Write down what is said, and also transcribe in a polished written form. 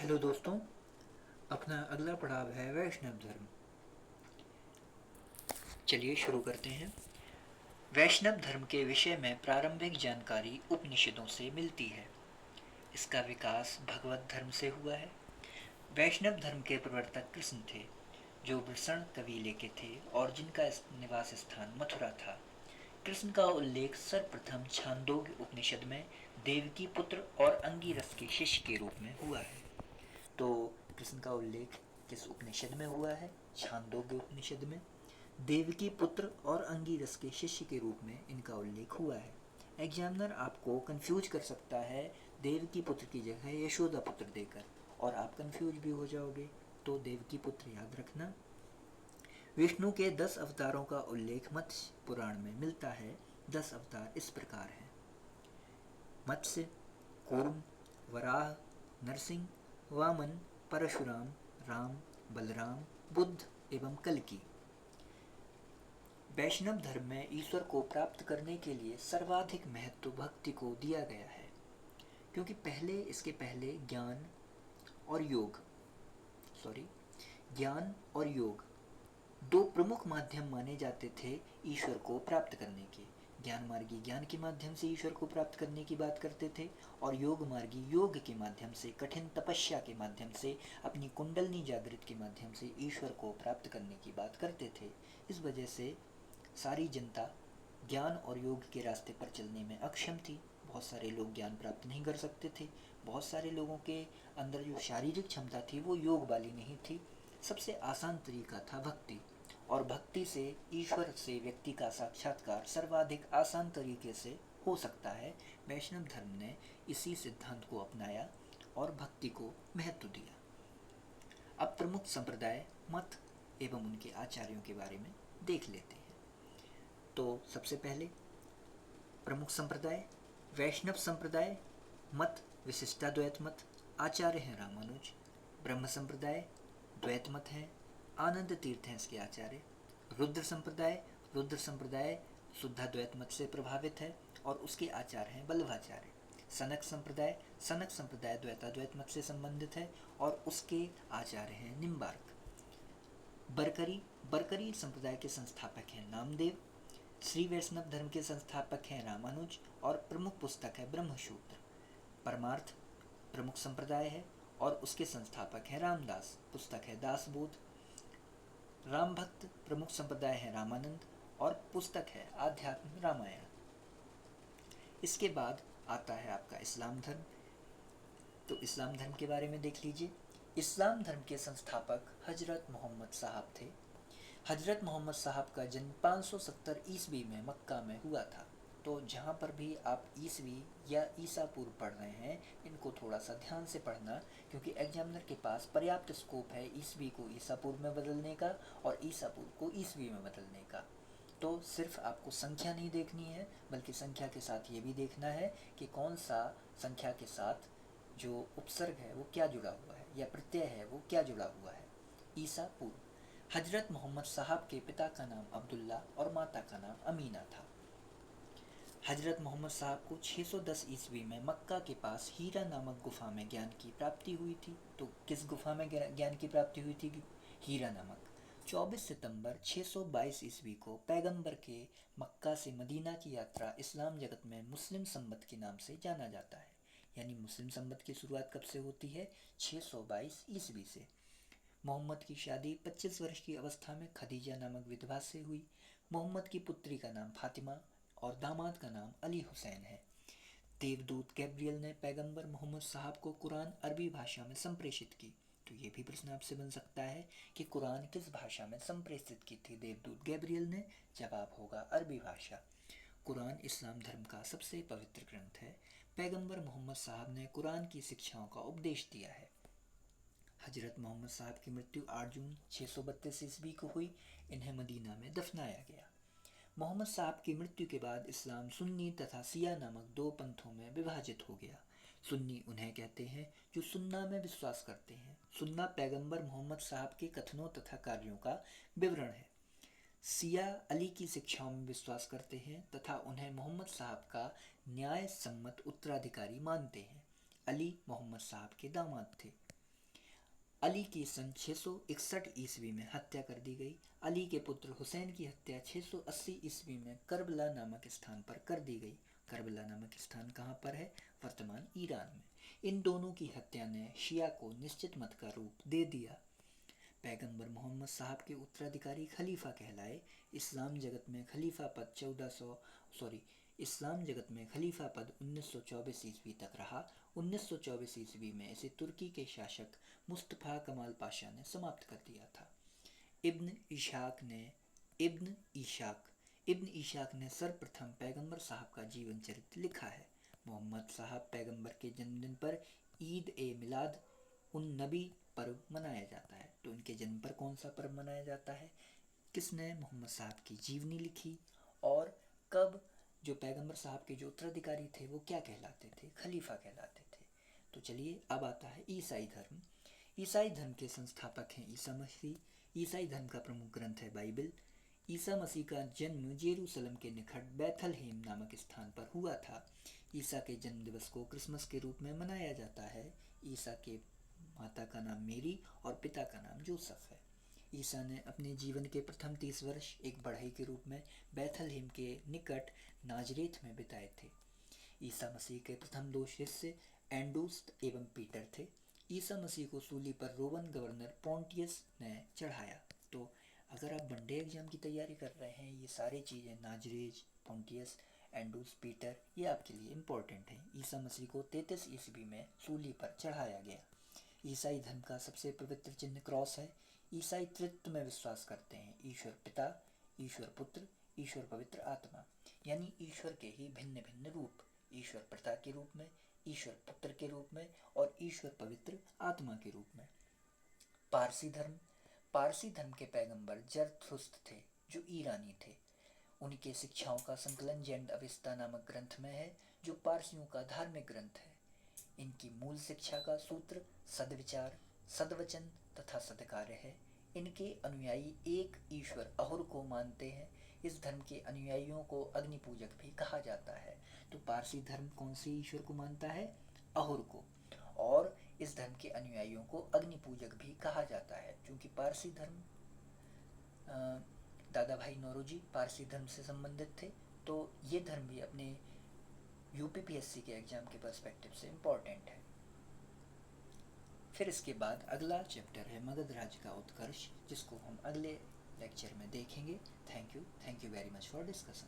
Hello दोस्तों, अपना अगला पड़ाव है वैष्णव धर्म। चलिए शुरू करते हैं। वैष्णव धर्म के विषय में प्रारंभिक जानकारी उपनिषदों से मिलती है। इसका विकास भगवत धर्म से हुआ है। वैष्णव धर्म के प्रवर्तक कृष्ण थे, जो वृषण कबीले के थे और जिनका निवास स्थान मथुरा था। कृष्ण का उल्लेख सर्वप्रथम छांदोग्य उपनिषद में देवकी पुत्र और अंगिरस के शिष्य के रूप में हुआ है। तो कृष्ण का उल्लेख किस उपनिषद में हुआ है? छांदोग्य उपनिषद में देवकी पुत्र और अंगिरस के शिष्य के रूप में इनका उल्लेख हुआ है। एग्जामिनर आपको कंफ्यूज कर सकता है देवकी पुत्र की जगह यशोदा पुत्र देकर, और आप कंफ्यूज भी हो जाओगे। तो देवकी पुत्र याद रखना। विष्णु के 10 अवतारों का उल्लेख मत्स्य पुराण में मिलता है। 10 अवतार इस प्रकार हैं: मत्स्य, कूर्म, वराह, नरसिंह, वामन, परशुराम, राम, बलराम, बुद्ध एवं कल्कि। वैष्णव धर्म में ईश्वर को प्राप्त करने के लिए सर्वाधिक महत्व भक्ति को दिया गया है, क्योंकि इसके पहले ज्ञान और योग दो प्रमुख माध्यम माने जाते थे ईश्वर को प्राप्त करने के। ज्ञान मार्गी ज्ञान के माध्यम से ईश्वर को प्राप्त करने की बात करते थे, और योग मार्गी योग के माध्यम से, कठिन तपस्या के माध्यम से, अपनी कुंडलनी जागृत के माध्यम से ईश्वर को प्राप्त करने की बात करते थे। इस वजह से सारी जनता ज्ञान और योग के रास्ते पर चलने में अक्षम थी। बहुत सारे लोग ज्ञान प्राप्त नहीं कर सकते थे। बहुत सारे लोगों के अंदर जो शारीरिक क्षमता थी वो योग वाली नहीं थी। सबसे आसान तरीका था भक्ति, और भक्ति से ईश्वर से व्यक्ति का साक्षात्कार सर्वाधिक आसान तरीके से हो सकता है। वैष्णव धर्म ने इसी सिद्धांत को अपनाया और भक्ति को महत्व दिया। अब प्रमुख संप्रदाय, मत एवं उनके आचार्यों के बारे में देख लेते हैं। तो सबसे पहले प्रमुख संप्रदाय वैष्णव संप्रदाय, मत विशिष्टाद्वैत मत, आचार्य हैं रामानुज। ब्रह्म संप्रदाय द्वैत मत है, आनंद तीर्थ हैं इसके आचार्य। रुद्र संप्रदाय शुद्धाद्वैत मत से प्रभावित है और उसके आचार्य हैं वल्लभाचार्य। सनक संप्रदाय द्वैताद्वैत मत से संबंधित है और उसके आचार्य हैं निम्बार्क। बरकरी संप्रदाय के संस्थापक हैं नामदेव। श्री वैष्णव धर्म के संस्थापक हैं रामानुज और प्रमुख पुस्तक है ब्रह्मसूत्र। परमार्थ प्रमुख संप्रदाय है और उसके संस्थापक हैं रामदास, पुस्तक है दासबोध। राम भक्त प्रमुख संप्रदाय है रामानंद और पुस्तक है आध्यात्म रामायण। इसके बाद आता है आपका इस्लाम धर्म। तो इस्लाम धर्म के बारे में देख लीजिए। इस्लाम धर्म के संस्थापक हजरत मोहम्मद साहब थे। हजरत मोहम्मद साहब का जन्म 570 ईस्वी में मक्का में हुआ था। तो जहाँ पर भी आप ईस्वी या ईसा पूर्व पढ़ रहे हैं, इनको थोड़ा सा ध्यान से पढ़ना, क्योंकि एग्जामिनर के पास पर्याप्त स्कोप है ईस्वी को ईसा पूर्व में बदलने का और ईसा पूर्व को ईस्वी में बदलने का। तो सिर्फ आपको संख्या नहीं देखनी है, बल्कि संख्या के साथ ये भी देखना है कि कौन सा संख्या के साथ जो उपसर्ग है वो क्या जुड़ा हुआ है या प्रत्यय है वो क्या जुड़ा हुआ है। ईसा पूर्व। हजरत मोहम्मद साहब के पिता का नाम अब्दुल्ला और माता का नाम अमीना था। हजरत मोहम्मद साहब को 610 ईस्वी में मक्का के पास हीरा नामक गुफा में ज्ञान की प्राप्ति हुई थी। तो किस गुफा में ज्ञान की प्राप्ति हुई थी? हीरा नामक। 24 सितंबर 622 ईस्वी को पैगंबर के मक्का से मदीना की यात्रा इस्लाम जगत में मुस्लिम संवत के नाम से जाना जाता है। यानी मुस्लिम संवत की शुरुआत कब से होती है? 622 ईस्वी से। मोहम्मद की शादी 25 वर्ष की अवस्था में खदीजा नामक विधवा से हुई। मोहम्मद की पुत्री का नाम फातिमा और दामाद का नाम अली हुसैन है। देवदूत गैब्रियल ने पैगंबर मोहम्मद साहब को कुरान अरबी भाषा में संप्रेषित की। तो ये भी प्रश्न आपसे बन सकता है कि कुरान किस भाषा में संप्रेषित की थी देवदूत गैब्रियल ने? जवाब होगा अरबी भाषा। कुरान इस्लाम धर्म का सबसे पवित्र ग्रंथ है। पैगंबर मोहम्मद साहब ने कुरान की शिक्षाओं का उपदेश दिया है। हजरत मोहम्मद साहब की मृत्यु 8 जून 632 ईस्वी को हुई। इन्हें मदीना में दफनाया गया। मोहम्मद साहब की मृत्यु के बाद इस्लाम सुन्नी तथा सिया नामक दो पंथों में विभाजित हो गया। सुन्नी उन्हें कहते हैं जो सुन्ना में विश्वास करते हैं। सुन्ना पैगंबर मोहम्मद साहब के कथनों तथा कार्यों का विवरण है। सिया अली की शिक्षाओं में विश्वास करते हैं तथा उन्हें मोहम्मद साहब का न्याय सम्मत उत्तराधिकारी मानते हैं। अली मोहम्मद साहब के दामाद थे। अली की सन 661 ईस्वी में हत्या कर दी गई। अली के पुत्र हुसैन की हत्या 680 ईस्वी में करबला नामक स्थान पर कर दी गई। करबला नामक स्थान कहाँ पर है? वर्तमान ईरान में। इन दोनों की हत्या ने शिया को निश्चित मत का रूप दे दिया। पैगंबर मोहम्मद साहब के उत्तराधिकारी खलीफा कहलाए। इस्लाम जगत में खलीफा पद 1924 ईस्वी तक रहा। 1924 ईस्वी में इसे तुर्की के शासक मुस्तफ़ा कमाल पाशा ने समाप्त कर दिया था। इब्न ईशाक ने सर्वप्रथम पैगंबर साहब का जीवन चरित्र लिखा है। मोहम्मद साहब पैगंबर के जन्मदिन पर ईद ए मिलाद उन नबी पर्व मनाया जाता है। तो उनके जन्म पर कौन सा पर्व मनाया जाता है? किसने मोहम्मद साहब की जीवनी लिखी और कब? जो पैगंबर साहब के जो उत्तराधिकारी थे वो क्या कहलाते थे? खलीफा कहलाते थे। तो चलिए अब आता है ईसाई धर्म। ईसाई धर्म के संस्थापक हैं ईसा मसीह। ईसाई धर्म का प्रमुख ग्रंथ है बाइबल। ईसा मसीह का जन्म जेरूसलम के निकट बैथलहेम नामक स्थान पर हुआ था। ईसा के जन्म दिवस को क्रिसमस के रूप में मनाया जाता है। ईसा के माता का नाम मेरी और पिता का नाम जोसेफ है। ईसा ने अपने जीवन के प्रथम 30 वर्ष एक बढ़ई के रूप में बैथलहेम के निकट नाजरेथ में बिताए थे। ईसा मसीह के प्रथम 2 शिष्य एंडूस एवं पीटर थे। ईसा मसीह को सूली पर रोमन गवर्नर पोंटियस ने चढ़ाया। तो अगर आप वनडे एग्जाम की तैयारी कर रहे हैं, ये सारी चीज़ें नाजरेज, पोंटियस, एंडूस, पीटर, ये आपके लिए इम्पोर्टेंट हैं। ईसा मसीह को 33 ईस्वी में सूली पर चढ़ाया गया। ईसाई धर्म का सबसे पवित्र चिन्ह क्रॉस है। ईसाई त्रित्व में विश्वास करते हैं, ईश्वर पिता, ईश्वर पुत्र, ईश्वर पवित्र आत्मा, यानी ईश्वर के ही भिन्न भिन्न रूप, ईश्वर पिता के रूप में, ईश्वर पुत्र के रूप में और ईश्वर पवित्र आत्मा के रूप में। पारसी धर्म के पैगंबर जरथुस्त्र थे जो ईरानी थे। उनके शिक्षाओं का संकलन जेंड अविस्ता नामक ग्रंथ में है जो पारसियों का धार्मिक ग्रंथ है। इनकी मूल शिक्षा का सूत्र सद्विचार, सद्वचन तथा सद्कार्य है। इनके अनुयायी एक ईश्वर अहुर को मानते हैं। इस धर्म के अनुयायियों को अग्नि पूजक भी कहा जाता है। तो पारसी धर्म कौन से ईश्वर को मानता है? अहुर को। और इस धर्म के अनुयायियों को अग्नि पूजक भी कहा जाता है। क्योंकि पारसी धर्म, दादा भाई नौरोजी पारसी धर्म से संबंधित थे, तो ये धर्म भी अपने यूपीपीएससी के एग्जाम के पर्सपेक्टिव से इम्पोर्टेंट है। फिर इसके बाद अगला चैप्टर है मगध राज्य का उत्कर्ष, जिसको हम अगले लेक्चर में देखेंगे। Thank you very much for discussion.